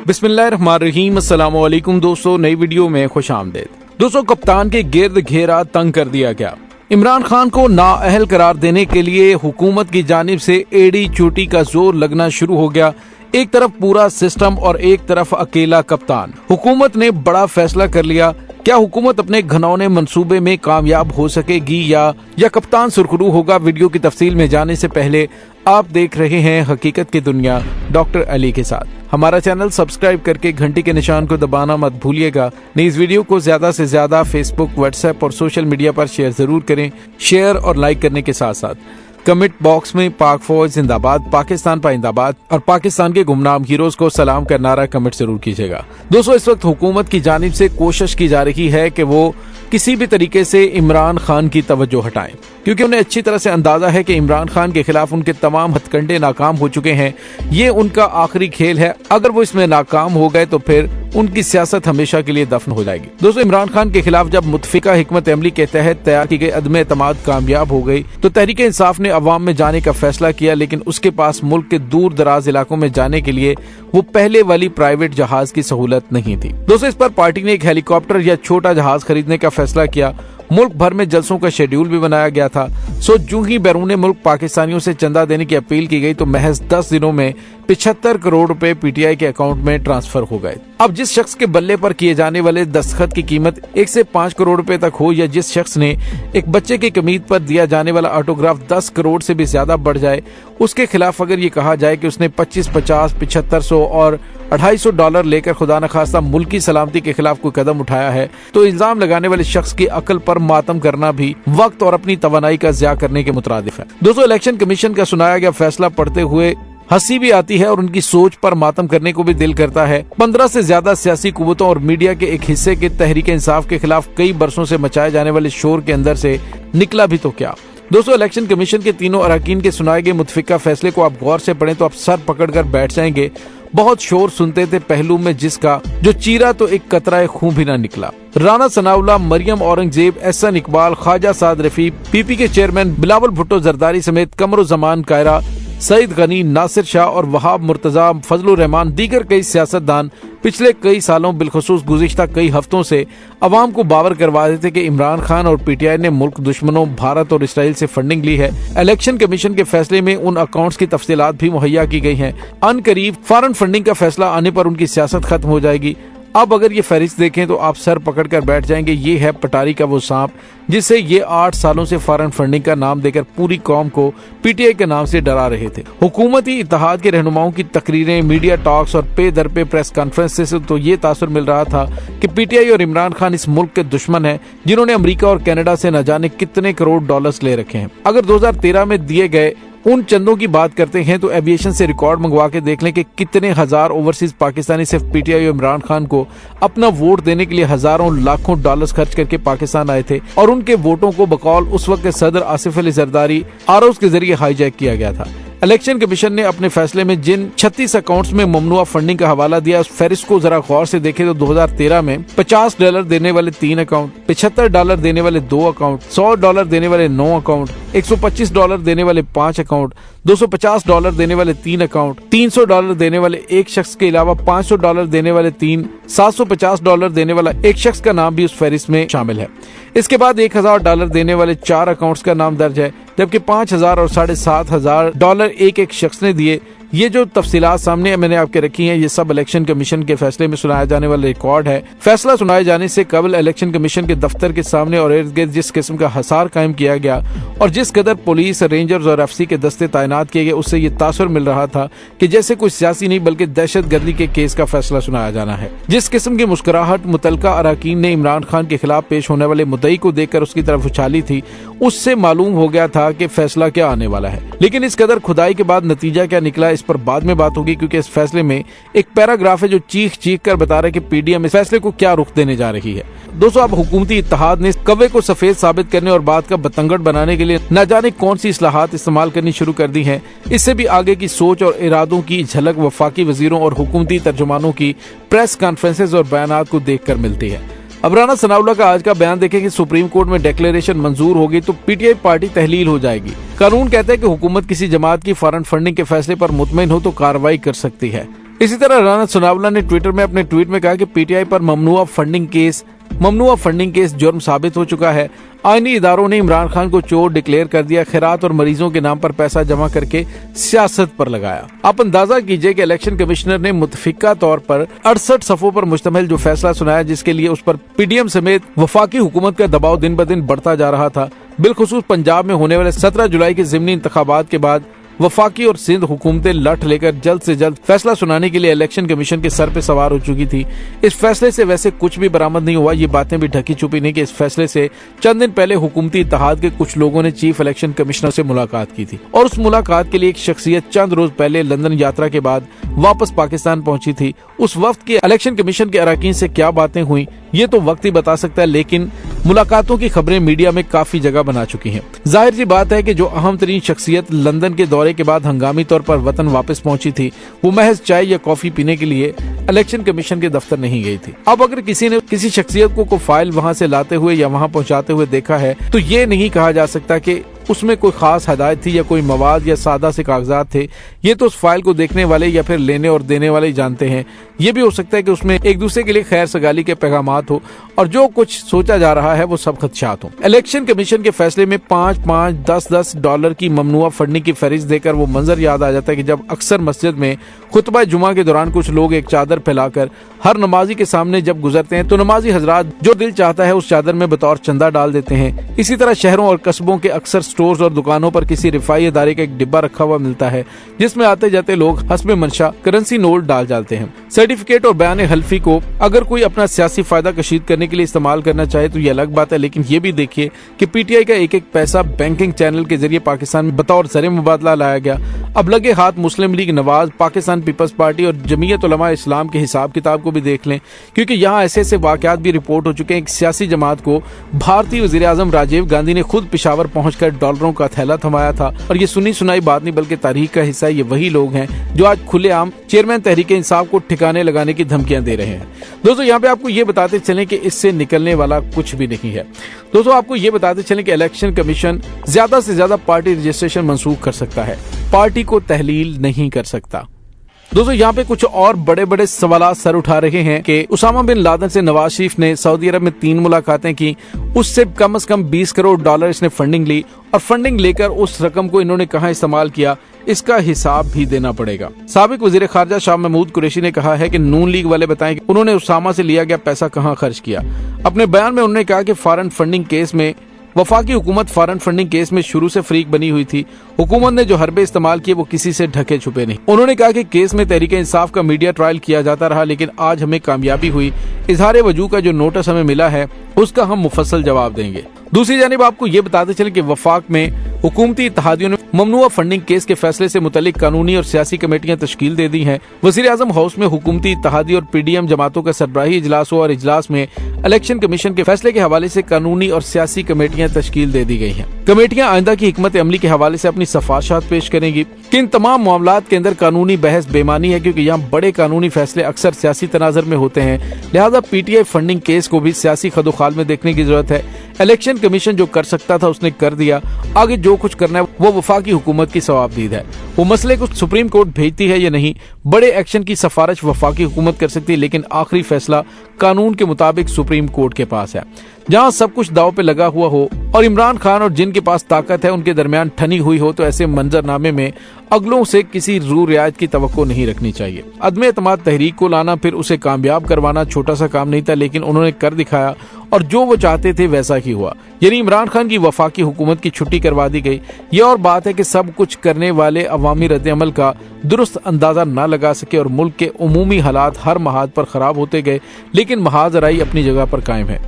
बिस्मिल्लाहिर्रहमानिर्रहीम। अस्सलाम वालेकुम दोस्तों, नई वीडियो में खुश आमदीद। दोस्तों, कप्तान के गिर्द घेरा तंग कर दिया गया। इमरान खान को नाअहल करार देने के लिए हुकूमत की जानिब से एड़ी चोटी का जोर लगना शुरू हो गया। एक तरफ पूरा सिस्टम और एक तरफ अकेला कप्तान। हुकूमत ने बड़ा फैसला कर लिया। क्या हुकूमत अपने घनौने मंसूबे में कामयाब हो सकेगी या कप्तान सुरखरू होगा? वीडियो की तफसील में जाने से पहले आप देख रहे हैं हकीकत की दुनिया डॉक्टर अली के साथ। हमारा चैनल सब्सक्राइब करके घंटी के निशान को दबाना मत भूलिएगा। इस वीडियो को ज्यादा से ज्यादा फेसबुक, व्हाट्सएप और सोशल मीडिया पर शेयर जरूर करें। शेयर और लाइक करने के साथ साथ कमेंट बॉक्स में पाक फौज जिंदाबाद, पाकिस्तान पाइंदाबाद और पाकिस्तान के गुमनाम हीरोज को सलाम का नारा कमेंट जरूर कीजिएगा। दोस्तों, इस वक्त हुकूमत की जानिब से कोशिश की जा रही है कि वो किसी भी तरीके से इमरान खान की तवज्जो हटाएं, क्योंकि उन्हें अच्छी तरह से अंदाजा है कि इमरान खान के खिलाफ उनके तमाम हथकंडे नाकाम हो चुके हैं। ये उनका आखिरी खेल है। अगर वो इसमें नाकाम हो गए तो फिर उनकी सियासत हमेशा के लिए दफन हो जाएगी। दोस्तों, इमरान खान के खिलाफ जब मुतफिका हिकमत अमली के तहत तैयार की गई अदम एतमाद कामयाब हो गई तो तहरीक इंसाफ ने अवाम में जाने का फैसला किया, लेकिन उसके पास मुल्क के दूर दराज इलाकों में जाने के लिए वो पहले वाली प्राइवेट जहाज की सहूलत नहीं थी। दोस्तों, इस पर पार्टी ने एक हेलीकॉप्टर या छोटा जहाज खरीदने का फैसला किया। मुल्क भर में जलसों का शेड्यूल भी बनाया गया था। जो ही बैरून मुल्क पाकिस्तानियों से चंदा देने की अपील की गई तो महज 10 दिनों में 75 करोड़ रुपए पीटीआई के अकाउंट में ट्रांसफर हो गए। अब जिस शख्स के बल्ले पर किए जाने वाले दस्तखत की कीमत 1 से 5 करोड़ रुपए तक हो, या जिस शख्स ने एक बच्चे की कमीज पर दिया जाने वाला ऑटोग्राफ 10 करोड़ से भी ज्यादा बढ़ जाए, उसके खिलाफ अगर ये कहा जाए कि उसने 25, 50, 7500 और $250 लेकर खुदा न खास्ता मुल्क की सलामती के खिलाफ कोई कदम उठाया है, तो इल्जाम लगाने वाले शख्स की अकल पर मातम करना भी वक्त और अपनी तवानाई का ज़िया करने के मुतरादिफ है। दोस्तों, इलेक्शन कमीशन का सुनाया गया फैसला पढ़ते हुए हंसी भी आती है और उनकी सोच पर मातम करने को भी दिल करता है। 15 से ज्यादा सियासी कुव्वतों और मीडिया के एक हिस्से के तहरीक इंसाफ के खिलाफ कई बरसों से मचाए जाने वाले शोर के अंदर से निकला भी तो क्या। दोस्तों, इलेक्शन कमीशन के तीनों अरकान के सुनाए गए मुतफिका फैसले को आप गौर से पढ़ें तो आप सर पकड़कर बैठ जाएंगे। बहुत शोर सुनते थे पहलू में जिसका जो चीरा तो एक कतरा खून भी ना निकला। राना सनाउल्लाह, मरियम औरंगजेब, एहसन इकबाल, ख्वाजा साद रफी, पीपी के चेयरमैन बिलावल भुट्टो जरदारी समेत कमरुज़्ज़मान कायरा, सईद गनी, नासिर शाह और वहाब मुर्तजा, फजलुर रहमान, दीगर कई सियासतदान पिछले कई सालों बिलखुसूस गुज़िश्ता कई हफ्तों से अवाम को बावर करवा देते कि इमरान खान और पीटीआई ने मुल्क दुश्मनों भारत और इसराइल से फंडिंग ली है। इलेक्शन कमीशन के फैसले में उन अकाउंट्स की तफसीलात भी मुहैया की गई हैं। अनकरीब फॉरेन फंडिंग का फैसला आने पर उनकी सियासत खत्म हो जाएगी। अब अगर ये फहरिस्त देखें तो आप सर पकड़कर बैठ जाएंगे। ये है पटारी का वो सांप जिसे ये 8 सालों से फॉरेन फंडिंग का नाम देकर पूरी कौम को पीटीआई के नाम से डरा रहे थे। हुकूमती इत्तेहाद के रहनुमाओं की तकरीरें, मीडिया टॉक्स और पे दर पे प्रेस कॉन्फ्रेंस से तो ये तासुर मिल रहा था कि पीटीआई और इमरान खान इस मुल्क के दुश्मन हैं जिन्होंने अमेरिका और कनाडा से न जाने कितने करोड़ डॉलर्स ले रखे हैं। अगर 2013 में दिए गए उन चंदों की बात करते हैं तो एविएशन से रिकॉर्ड मंगवा के देख लें कि कितने हजार ओवरसीज पाकिस्तानी सिर्फ पीटीआई और इमरान खान को अपना वोट देने के लिए हजारों लाखों डॉलर्स खर्च करके पाकिस्तान आए थे और उनके वोटों को बकौल उस वक्त के सदर आसिफ अली जरदारी आरओज़ के जरिए हाईजैक किया गया था। इलेक्शन कमीशन ने अपने फैसले में जिन 36 अकाउंट्स में ममनुआ फंडिंग का हवाला दिया उस फहरिस्त को जरा गौर से देखें तो 2013 में $50 देने वाले 3 अकाउंट, $75 देने वाले 2 अकाउंट, $100 देने वाले 9 अकाउंट, $125 देने वाले 5 अकाउंट, $250 देने वाले 3 अकाउंट, $300 देने वाले एक शख्स के अलावा $500 देने वाले 3, $750 देने वाला एक शख्स का नाम भी उस फहरिस्त में शामिल है। इसके बाद $1000 देने वाले 4 अकाउंट्स का नाम दर्ज है, जबकि 5000 और $7500 एक शख्स ने दिए। ये जो तफसीलात सामने मैंने आपके रखी हैं, ये सब इलेक्शन कमीशन के फैसले में सुनाया जाने वाला रिकॉर्ड है। फैसला सुनाए जाने से कबल इलेक्शन कमीशन के दफ्तर के सामने और इर्द गिर्द जिस किस्म का हसार कायम किया गया और जिस कदर पुलिस, रेंजर्स और एफसी के दस्ते तैनात किए गए, उससे ये तासुर मिल रहा था कि जैसे कोई सियासी नहीं बल्कि दहशत गर्दी के केस का फैसला सुनाया जाना है। जिस किस्म की मुस्कुराहट मुतलका अरकान ने इमरान खान के खिलाफ पेश होने वाले मुद्दई को देखकर उसकी तरफ उछाली थी, उससे मालूम हो गया था कि फैसला क्या आने वाला है। लेकिन इस कदर खुदाई के बाद नतीजा क्या निकला, इस पर बाद में बात होगी, क्योंकि इस फैसले में एक पैराग्राफ है जो चीख चीख कर बता रहा है कि पीडीएम इस फैसले को क्या रुख देने जा रही है। दोस्तों, अब हुकूमती इत्तेहाद ने कव्वे को सफेद साबित करने और बात का बतंगड़ बनाने के लिए न जाने कौन सी इस्लाहात इस्तेमाल करनी शुरू कर दी हैं। इससे भी आगे की सोच और इरादों की झलक वफाकी वजीरों और हुकूमती तर्जुमानों की प्रेस कॉन्फ्रेंसेज और बयानात को देखकर मिलती है। अब राना सनाउल्लाह का आज का बयान देखें कि सुप्रीम कोर्ट में डिक्लेरेशन मंजूर होगी तो पीटीआई पार्टी तहलील हो जाएगी। कानून कहता है कि हुकूमत किसी जमात की फॉरेन फंडिंग के फैसले पर मुतमईन हो तो कार्रवाई कर सकती है। इसी तरह राणा सोनावला ने ट्विटर में अपने ट्वीट में कहा कि पीटीआई पर ममनुआ फंडिंग केस जुर्म साबित हो चुका है। आईनी इदारों ने इमरान खान को चोर डिक्लेयर कर दिया, खैरात और मरीजों के नाम पर पैसा जमा करके सियासत पर लगाया। आप अंदाजा कीजिए कि इलेक्शन कमिश्नर ने मुतफिका तौर पर 68 सफ़ों पर मुश्तमिल जो फैसला सुनाया, जिसके लिए उस पर पीडीएम समेत वफाकी हुकूमत का दबाव दिन ब दिन बढ़ता जा रहा था। बिलखुसूस पंजाब में होने वाले 17 जुलाई के ज़िमनी इंतखाबात के बाद वफाकी और सिंध हुकूमतें लठ लेकर जल्द से जल्द फैसला सुनाने के लिए इलेक्शन कमीशन के सर पे सवार हो चुकी थी। इस फैसले से वैसे कुछ भी बरामद नहीं हुआ। ये बातें भी ढकी छुपी नहीं कि इस फैसले से चंद दिन पहले हुकूमती इत्तेहाद के कुछ लोगों ने चीफ इलेक्शन कमिश्नर से मुलाकात की थी और उस मुलाकात के लिए एक शख्सियत चंद रोज पहले लंदन यात्रा के बाद वापस पाकिस्तान पहुंची थी। उस वक्त के इलेक्शन कमीशन के अरकान से क्या बातें हुई ये तो वक्त ही बता सकता है, लेकिन मुलाकातों की खबरें मीडिया में काफी जगह बना चुकी हैं। जाहिर सी बात है कि जो अहम तरीन शख्सियत लंदन के दौरे के बाद हंगामी तौर पर वतन वापस पहुंची थी, वो महज चाय या कॉफी पीने के लिए इलेक्शन कमीशन के दफ्तर नहीं गई थी। अब अगर किसी ने किसी शख्सियत को फाइल वहां से लाते हुए या वहां पहुंचाते हुए देखा है तो ये नहीं कहा जा सकता कि उसमें कोई खास हदायत थी या कोई मवाद या सादा से कागजात थे। ये तो उस फाइल को देखने वाले या फिर लेने और देने वाले ही जानते हैं। ये भी हो सकता है कि उसमें एक दूसरे के लिए खैर सगाली के पैगामात हो और जो कुछ सोचा जा रहा है वो सब खदशात हो। इलेक्शन कमीशन के फैसले में 5-5, 10-10 डॉलर की ममनुआ फंडिंग की फहरिस्त देकर वो मंजर याद आ जाता है कि जब अक्सर मस्जिद में खुतबा जुमा के दौरान कुछ लोग एक चादर फैलाकर हर नमाजी के सामने जब गुजरते हैं तो नमाजी हजरात जो दिल चाहता है उस चादर में बतौर चंदा डाल देते हैं। इसी तरह शहरों और कस्बों के अक्सर स्टोर्स और दुकानों पर किसी रिफाई इदारे का एक डिब्बा रखा हुआ मिलता है जिसमें आते जाते लोग हस्बे मंशा करेंसी नोट डाल जाते हैं। सर्टिफिकेट और बयान हल्फी को अगर कोई अपना सियासी फायदा कशीद करने के लिए इस्तेमाल करना चाहे तो ये अलग बात है, लेकिन ये भी देखिए कि पीटीआई का एक एक पैसा बैंकिंग चैनल के जरिए पाकिस्तान में बतौर ज़र मुबादला लाया गया। अब लगे हाथ मुस्लिम लीग नवाज, पाकिस्तान पीपल्स पार्टी और जमीयत उलमा इस्लाम के हिसाब किताब को भी देख लें, क्योंकि यहाँ ऐसे ऐसे वाकयात भी रिपोर्ट हो चुके हैं। एक सियासी जमात को भारतीय वज़ीर आज़म राजीव गांधी ने खुद पिशावर पहुंचकर डॉलरों का थैला थमाया था और ये सुनी सुनाई बात नहीं बल्कि तारीख का हिस्सा है। ये वही लोग हैं जो आज खुलेआम चेयरमैन तहरीक इंसाफ को ठिकाने लगाने की धमकियां दे रहे हैं। दोस्तों यहाँ पे आपको ये बताते चलें कि इससे निकलने वाला कुछ भी नहीं है। दोस्तों आपको ये बताते चलें कि इलेक्शन कमीशन ज्यादा से ज्यादा पार्टी रजिस्ट्रेशन मंसूख कर सकता है, पार्टी को तहलील नहीं कर सकता। दोस्तों यहाँ पे कुछ और बड़े बड़े सवाल सर उठा रहे हैं कि उसामा बिन लादेन से नवाज शरीफ ने सऊदी अरब में 3 मुलाकातें की, उससे कम से कम 20 करोड़ डॉलर इसने फंडिंग ली और फंडिंग लेकर उस रकम को इन्होंने कहां इस्तेमाल किया इसका हिसाब भी देना पड़ेगा। साबिक वजीर खारजा शाह महमूद कुरैशी ने कहा है कि नून लीग वाले बताएं कि उन्होंने उसामा से लिया गया पैसा कहां खर्च किया। अपने बयान में उन्होंने कहा कि फॉरेन फंडिंग केस में वफाकी हुकूमत फॉरेन फंडिंग केस में शुरू से फरीक बनी हुई थी। हुकूमत ने जो हरबे इस्तेमाल किए वो किसी से ढके छुपे नहीं। उन्होंने कहा कि केस में तहरीक इंसाफ का मीडिया ट्रायल किया जाता रहा, लेकिन आज हमें कामयाबी हुई। इजहार वजू का जो नोटिस हमें मिला है उसका हम मुफस्सल जवाब देंगे। दूसरी जानिब आपको ये बताते चले कि वफाक में हुकूमती इत्तेहादियों ने ममनुआ फंडिंग केस के फैसले से मुतल्लिक कानूनी और सियासी कमेटियां तश्कील दे दी हैं। वज़ीर आज़म हाउस में हुकूमती इत्तेहादी और पीडीएम जमातों का सरबराही इजलास हुआ और इजलास में इलेक्शन कमीशन के फैसले के हवाले से कानूनी और सियासी कमेटियां तश्कील दे दी गई हैं। कमेटियां आइंदा की हिकमत अमली के हवाले से अपनी सिफारिशात पेश करेंगी कि इन तमाम मामलात के अंदर कानूनी बहस बेमानी है, क्योंकि यहाँ बड़े कानूनी फैसले अक्सर सियासी तनाजर में होते हैं। लिहाजा पीटीआई फंडिंग केस को भी सियासी खदोखाल में देखने की जरूरत है। इलेक्शन कमीशन जो कर सकता था उसने कर दिया, आगे जो कुछ करना है वो वफाकी हुकूमत की सवाबदीद है। वो मसले को सुप्रीम कोर्ट भेजती है या नहीं, बड़े एक्शन की सिफारिश वफाकी हुकूमत कर सकती है, लेकिन आखिरी फैसला कानून के मुताबिक सुप्रीम कोर्ट के पास है। जहां सब कुछ दाव पे लगा हुआ हो और इमरान खान और जिनके पास ताकत है उनके दरमियान ठनी हुई हो, तो ऐसे मंजरनामे में अगलों से किसी रू रियायत की तवक्को नहीं रखनी चाहिए। अदम एतमाद तहरीक को लाना फिर उसे कामयाब करवाना छोटा सा काम नहीं था, लेकिन उन्होंने कर दिखाया और जो वो चाहते थे वैसा ही हुआ। यानी इमरान खान की वफाकी हुकूमत की छुट्टी करवा दी गई। ये और बात है कि सब कुछ करने वाले अवामी रद्द-ए-अमल का दुरुस्त अंदाजा न लगा सके और मुल्क के उमूमी हालात हर महाज पर खराब होते गए, लेकिन महाजराई अपनी जगह पर कायम है।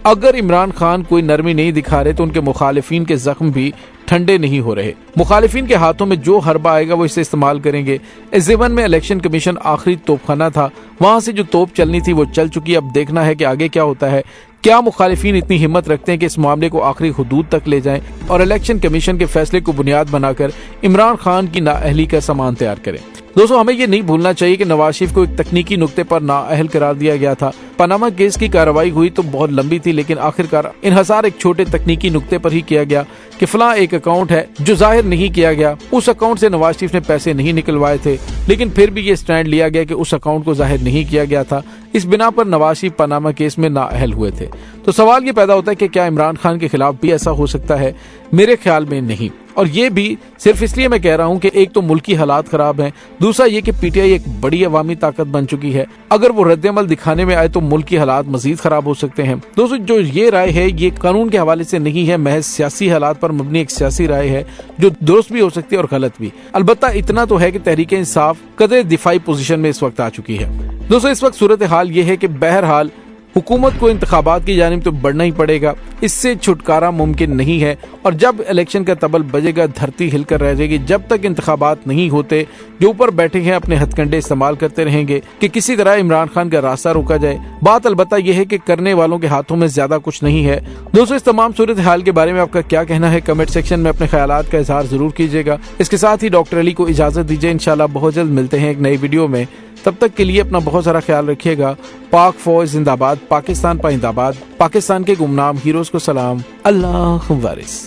अगर इमरान खान कोई नरमी नहीं दिखा रहे तो उनके मुखालिफिन के जख्म भी ठंडे नहीं हो रहे। मुखालिफिन के हाथों में जो हरबा आएगा वो इसे इस्तेमाल करेंगे। इस ज़माने में इलेक्शन कमीशन आखिरी तोपखाना था, वहां से जो तोप चलनी थी वो चल चुकी। अब देखना है कि आगे क्या होता है। क्या मुखालिफिन इतनी हिम्मत रखते हैं कि इस मामले को आखिरी हुदूद तक ले जाएं और इलेक्शन कमीशन के फैसले को बुनियाद बनाकर इमरान खान की नाअहली का सामान तैयार करें। दोस्तों हमें ये नहीं भूलना चाहिए कि नवाज शरीफ को एक तकनीकी नुक्ते पर नाअहल करार दिया गया था। पनामा केस की कार्रवाई हुई तो बहुत लंबी थी, लेकिन आखिरकार इन्हिसार एक छोटे तकनीकी नुक्ते पर ही किया गया कि फलां एक अकाउंट है जो जाहिर नहीं किया गया, उस अकाउंट से नवाज शरीफ ने पैसे नहीं निकलवाए थे, लेकिन फिर भी ये स्टैंड लिया गया कि उस अकाउंट को जाहिर नहीं किया गया था। इस बिना पर नवाज शरीफ पनामा केस में नाअहल हुए थे। तो सवाल ये पैदा होता है कि क्या इमरान खान के खिलाफ भी ऐसा हो सकता है? मेरे ख्याल में नहीं, और ये भी सिर्फ इसलिए मैं कह रहा हूं कि एक तो मुल्की हालात खराब हैं, दूसरा ये कि पीटीआई एक बड़ी अवामी ताकत बन चुकी है। अगर वो रद्द-ए-अमल दिखाने में आए तो मुल्की हालात मजीद खराब हो सकते हैं। दोस्तों जो ये राय है ये कानून के हवाले से नहीं है, महज सियासी हालात पर मबनी एक सियासी राय है जो दुरुस्त भी हो सकती है और गलत भी। अलबत्ता इतना तो है कि तहरीक इंसाफ कदर दिफाई पोजीशन में इस वक्त आ चुकी है। दोस्तों इस वक्त सूरत हाल ये है कि बहरहाल हुकूमत को इंतखाबात की जानिब तो बढ़ना ही पड़ेगा, इससे छुटकारा मुमकिन नहीं है। और जब इलेक्शन का तबल बजेगा धरती हिलकर रह जाएगी। जब तक इंतखाबात नहीं होते जो ऊपर बैठे हैं अपने हथकंडे इस्तेमाल करते रहेंगे कि किसी तरह इमरान खान का रास्ता रोका जाए। बात अलबत्ता यह है कि करने वालों के हाथों में ज्यादा कुछ नहीं है। दोस्तों इस तमाम सूरत हाल के बारे में आपका क्या कहना है? कमेंट सेक्शन में अपने ख्यालात का इजहार जरूर कीजिएगा। इसके साथ ही डॉक्टर अली को इजाजत दीजिए। इंशाल्लाह बहुत जल्द मिलते हैं एक नई वीडियो में। तब तक के लिए अपना बहुत सारा ख्याल रखिएगा। पाक फौज जिंदाबाद, पाकिस्तान पाइंदाबाद, पाकिस्तान के गुमनाम हीरोज को सलाम। अल्लाह वारिस।